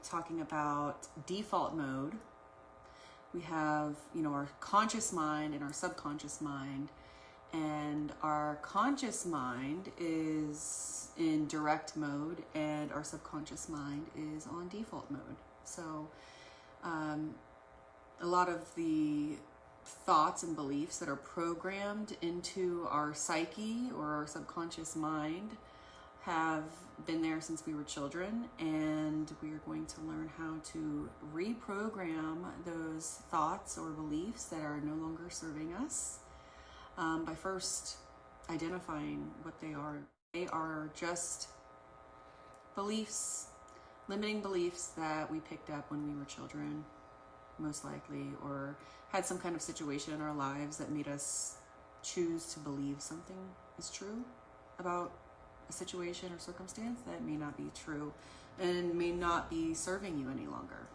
talking about default mode. We have, our conscious mind and our subconscious mind. And our conscious mind is in direct mode and our subconscious mind is on default mode. So a lot of the thoughts and beliefs that are programmed into our psyche or our subconscious mind have been there since we were children, and we are going to learn how to reprogram those thoughts or beliefs that are no longer serving us by first identifying what they are. They are just beliefs, limiting beliefs that we picked up when we were children, most likely, or had some kind of situation in our lives that made us choose to believe something is true about a situation or circumstance that may not be true and may not be serving you any longer.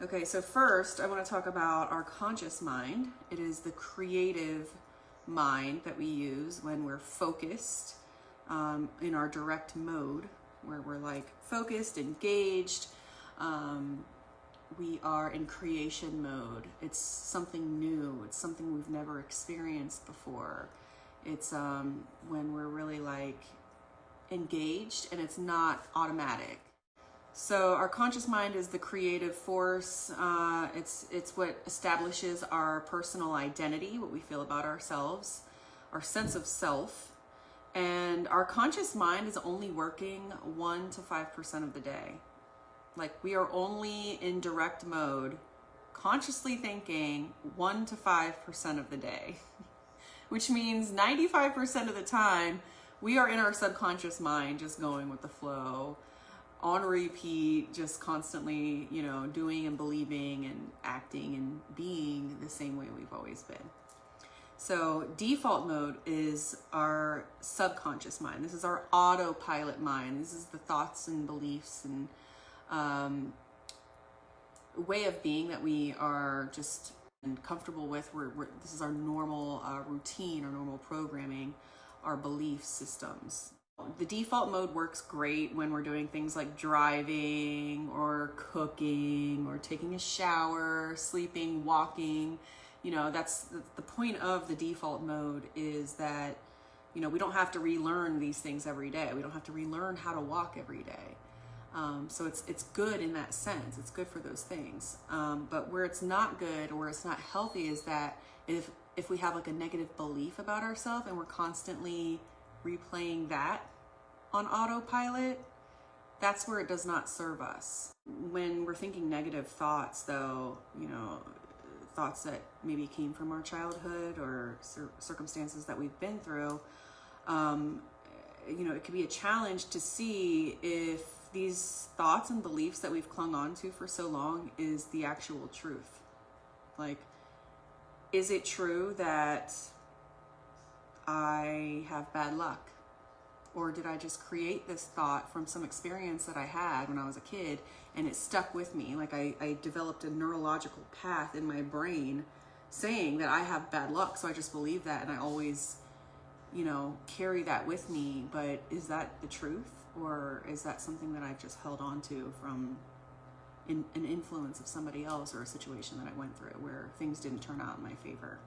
Okay, so first I want to talk about our conscious mind. It is the creative mind that we use when we're focused in our direct mode, where we're like focused, engaged. We are in creation mode. It's something new. It's something we've never experienced before. It's when we're really like engaged and it's not automatic. So our conscious mind is the creative force. It's what establishes our personal identity, what we feel about ourselves, our sense of self. And our conscious mind is only working 1 to 5% of the day. Like, we are only in direct mode, consciously thinking 1 to 5% of the day, which means 95% of the time we are in our subconscious mind, just going with the flow, on repeat, just constantly, doing and believing and acting and being the same way we've always been. So default mode is our subconscious mind. This is our autopilot mind. This is the thoughts and beliefs and way of being that we are just comfortable with. This is our normal routine, our normal programming, our belief systems. The default mode works great when we're doing things like driving or cooking or taking a shower, sleeping, walking. That's the point of the default mode, is that, we don't have to relearn these things every day. We don't have to relearn how to walk every day. So it's good in that sense. It's good for those things. But where it's not good or where it's not healthy is that if we have like a negative belief about ourselves and we're constantly replaying that on autopilot, that's where it does not serve us. When we're thinking negative thoughts, though, thoughts that maybe came from our childhood or circumstances that we've been through, it could be a challenge to see if these thoughts and beliefs that we've clung on to for so long is the actual truth. Like, is it true that I have bad luck? Or did I just create this thought from some experience that I had when I was a kid and it stuck with me? Like I developed a neurological path in my brain saying that I have bad luck, so I just believe that and I always, carry that with me. But is that the truth? Or is that something that I've just held on to from an influence of somebody else or a situation that I went through where things didn't turn out in my favor?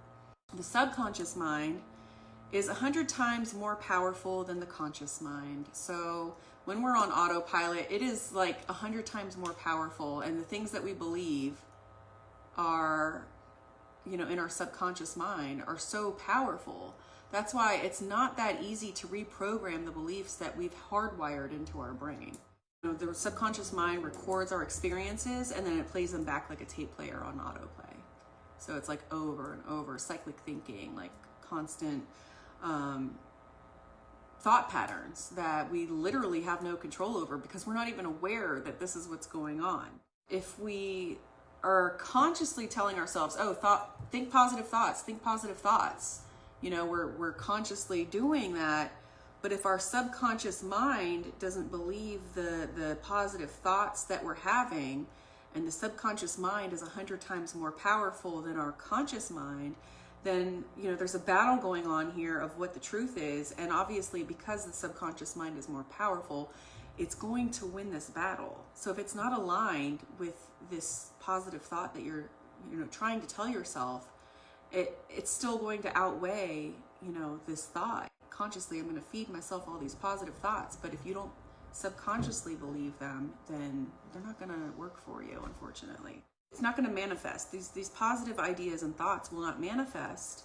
The subconscious mind is 100 times more powerful than the conscious mind. So when we're on autopilot, it is like 100 times more powerful. And the things that we believe are, in our subconscious mind are so powerful. That's why it's not that easy to reprogram the beliefs that we've hardwired into our brain. The subconscious mind records our experiences and then it plays them back like a tape player on autoplay. So it's like over and over, cyclic thinking, like constant thought patterns that we literally have no control over because we're not even aware that this is what's going on. If we are consciously telling ourselves, think positive thoughts, think positive thoughts, we're consciously doing that. But if our subconscious mind doesn't believe the positive thoughts that we're having, and the subconscious mind is 100 times more powerful than our conscious mind, then there's a battle going on here of what the truth is. And obviously, because the subconscious mind is more powerful, it's going to win this battle. So if it's not aligned with this positive thought that you're, trying to tell yourself, it's still going to outweigh, this thought. Consciously, I'm going to feed myself all these positive thoughts, but if you don't subconsciously believe them, then they're not going to work for you, unfortunately. It's not going to manifest. These positive ideas and thoughts will not manifest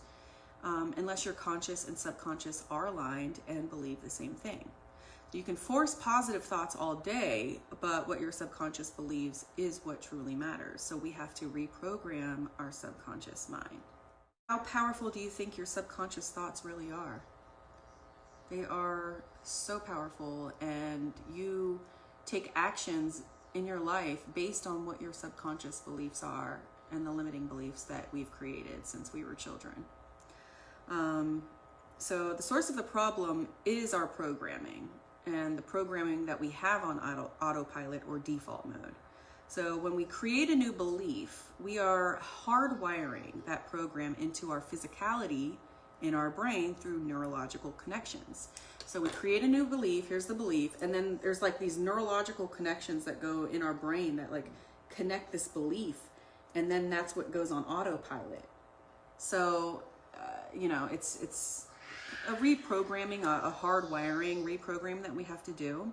unless your conscious and subconscious are aligned and believe the same thing. You can force positive thoughts all day, but what your subconscious believes is what truly matters. So we have to reprogram our subconscious mind. How powerful do you think your subconscious thoughts really are? They are so powerful, and you take actions in your life based on what your subconscious beliefs are and the limiting beliefs that we've created since we were children. So the source of the problem is our programming, and the programming that we have on autopilot or default mode. So when we create a new belief, we are hardwiring that program into our physicality in our brain through neurological connections. So we create a new belief, here's the belief, and then there's like these neurological connections that go in our brain that like connect this belief, and then that's what goes on autopilot. So, it's a reprogramming, a hardwiring reprogram that we have to do.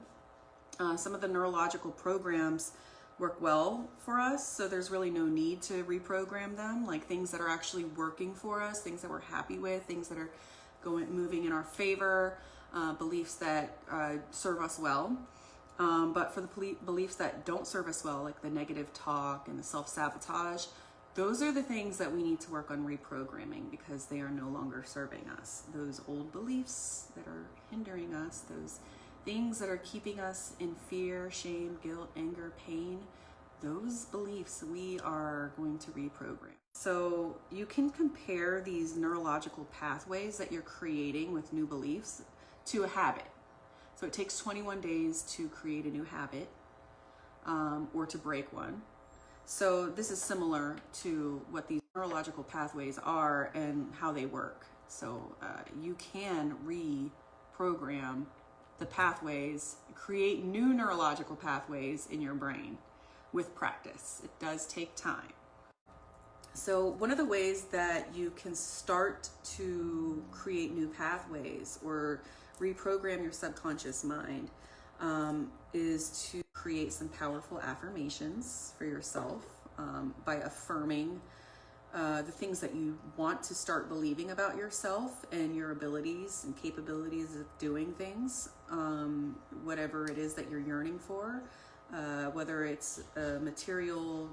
Some of the neurological programs work well for us, so there's really no need to reprogram them, like things that are actually working for us, things that we're happy with, things that are moving in our favor, beliefs that serve us well. But for the beliefs that don't serve us well, like the negative talk and the self-sabotage, those are the things that we need to work on reprogramming, because they are no longer serving us. Those old beliefs that are hindering us, those things that are keeping us in fear, shame, guilt, anger, pain, those beliefs we are going to reprogram. So you can compare these neurological pathways that you're creating with new beliefs to a habit. So it takes 21 days to create a new habit, or to break one. So this is similar to what these neurological pathways are and how they work. So you can reprogram the pathways, create new neurological pathways in your brain with practice. It does take time. So one of the ways that you can start to create new pathways or reprogram your subconscious mind is to create some powerful affirmations for yourself by affirming the things that you want to start believing about yourself and your abilities and capabilities of doing things, whatever it is that you're yearning for, whether it's a material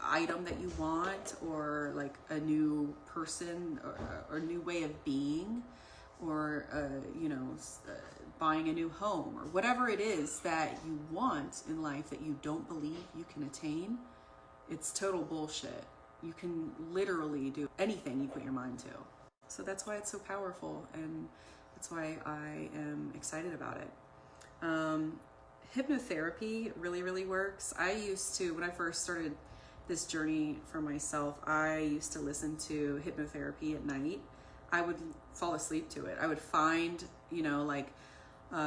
item that you want, or like a new person, or a new way of being, or buying a new home, or whatever it is that you want in life that you don't believe you can attain. It's total bullshit. You can literally do anything you put your mind to. So that's why it's so powerful, and that's why I am excited about it. Hypnotherapy really, really works. I used to, when I first started this journey for myself, I used to listen to hypnotherapy at night. I would fall asleep to it. I would find,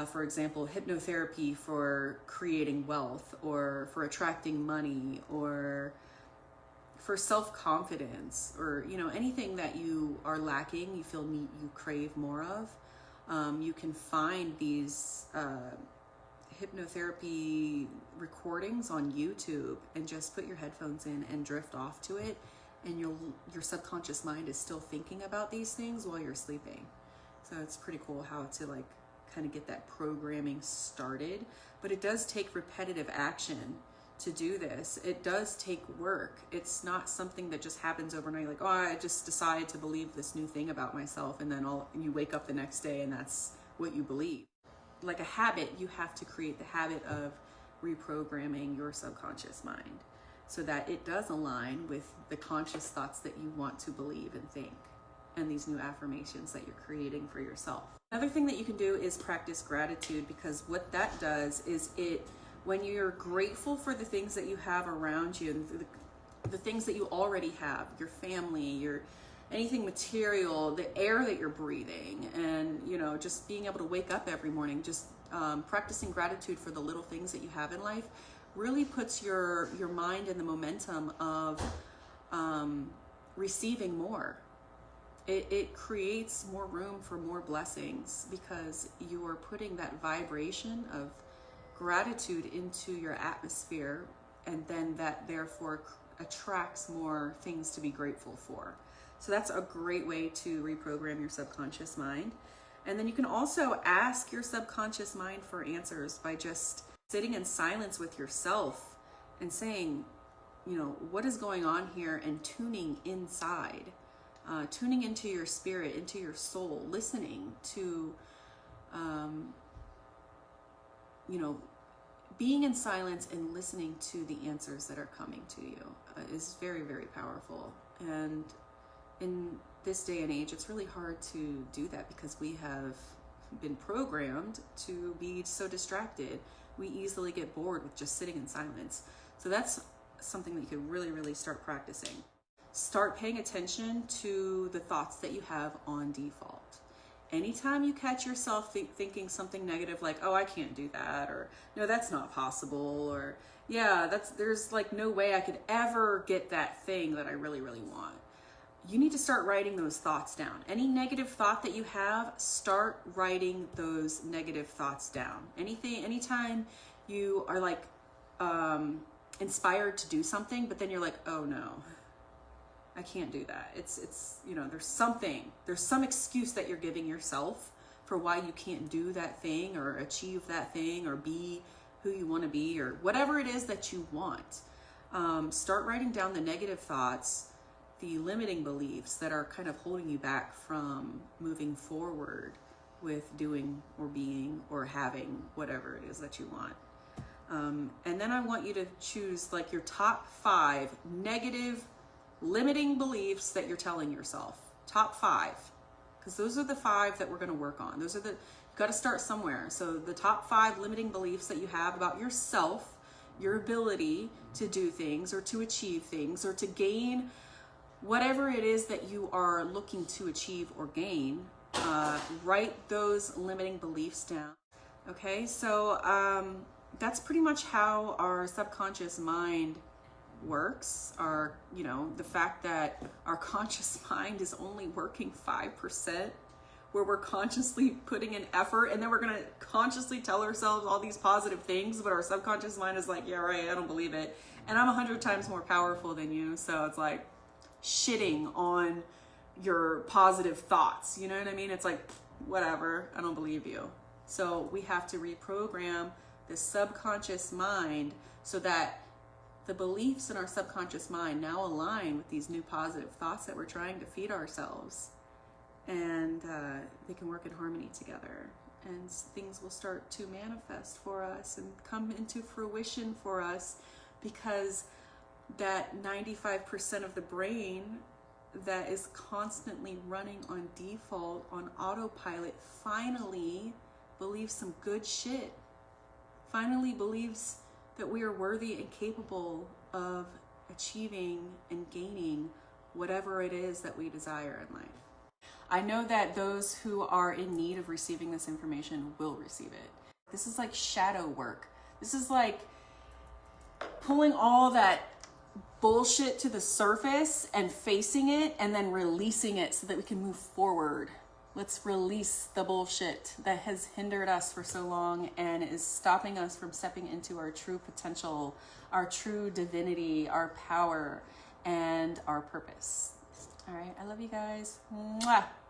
for example, hypnotherapy for creating wealth, or for attracting money, or for self-confidence, or anything that you are lacking, you feel you crave more of. You can find these hypnotherapy recordings on YouTube and just put your headphones in and drift off to it, and your subconscious mind is still thinking about these things while you're sleeping. So it's pretty cool how to kind of get that programming started. But it does take repetitive action to do this. It does take work. It's not something that just happens overnight, like, oh, I just decided to believe this new thing about myself, and then you wake up the next day and that's what you believe. Like a habit, you have to create the habit of reprogramming your subconscious mind so that it does align with the conscious thoughts that you want to believe and think, and these new affirmations that you're creating for yourself. Another thing that you can do is practice gratitude, because what that does is when you're grateful for the things that you have around you, and the things that you already have, your family, anything material, the air that you're breathing, and just being able to wake up every morning, just Practicing gratitude for the little things that you have in life really puts your mind in the momentum of receiving more. It creates more room for more blessings because you are putting that vibration of gratitude into your atmosphere, and then that therefore attracts more things to be grateful for. So that's a great way to reprogram your subconscious mind. And then you can also ask your subconscious mind for answers by just sitting in silence with yourself and saying, what is going on here, and tuning inside, tuning into your spirit, into your soul, listening to, being in silence and listening to the answers that are coming to you is very, very powerful. And in this day and age, it's really hard to do that because we have been programmed to be so distracted. We easily get bored with just sitting in silence. So that's something that you could really, really start practicing. Start paying attention to the thoughts that you have on default. Anytime you catch yourself thinking something negative, like, oh, I can't do that, or no, that's not possible, or yeah, there's like no way I could ever get that thing that I really, really want. You need to start writing those thoughts down. Any negative thought that you have, start writing those negative thoughts down. Anytime you are like inspired to do something, but then you're like, oh no, I can't do that. It's there's some excuse that you're giving yourself for why you can't do that thing or achieve that thing or be who you want to be or whatever it is that you want. Start writing down the negative thoughts, the limiting beliefs that are kind of holding you back from moving forward with doing or being or having whatever it is that you want. And then I want you to choose like your top 5 negative limiting beliefs that you're telling yourself. Top 5, because those are the 5 that we're going to work on. You've got to start somewhere. So the top 5 limiting beliefs that you have about yourself, your ability to do things or to achieve things or to gain whatever it is that you are looking to achieve or gain. Write those limiting beliefs down. Okay, so that's pretty much how our subconscious mind works. The fact that our conscious mind is only working 5%, where we're consciously putting in effort, and then we're going to consciously tell ourselves all these positive things, but our subconscious mind is like, yeah, right, I don't believe it. And I'm 100 times more powerful than you. So it's like shitting on your positive thoughts. You know what I mean? It's like, whatever, I don't believe you. So we have to reprogram the subconscious mind so that the beliefs in our subconscious mind now align with these new positive thoughts that we're trying to feed ourselves. And they can work in harmony together. And things will start to manifest for us and come into fruition for us, because that 95% of the brain that is constantly running on default, on autopilot, finally believes some good shit. Finally believes that we are worthy and capable of achieving and gaining whatever it is that we desire in life. I know that those who are in need of receiving this information will receive it. This is like shadow work. This is like pulling all that bullshit to the surface and facing it and then releasing it so that we can move forward. Let's release the bullshit that has hindered us for so long and is stopping us from stepping into our true potential, our true divinity, our power, and our purpose. All right, I love you guys. Mwah.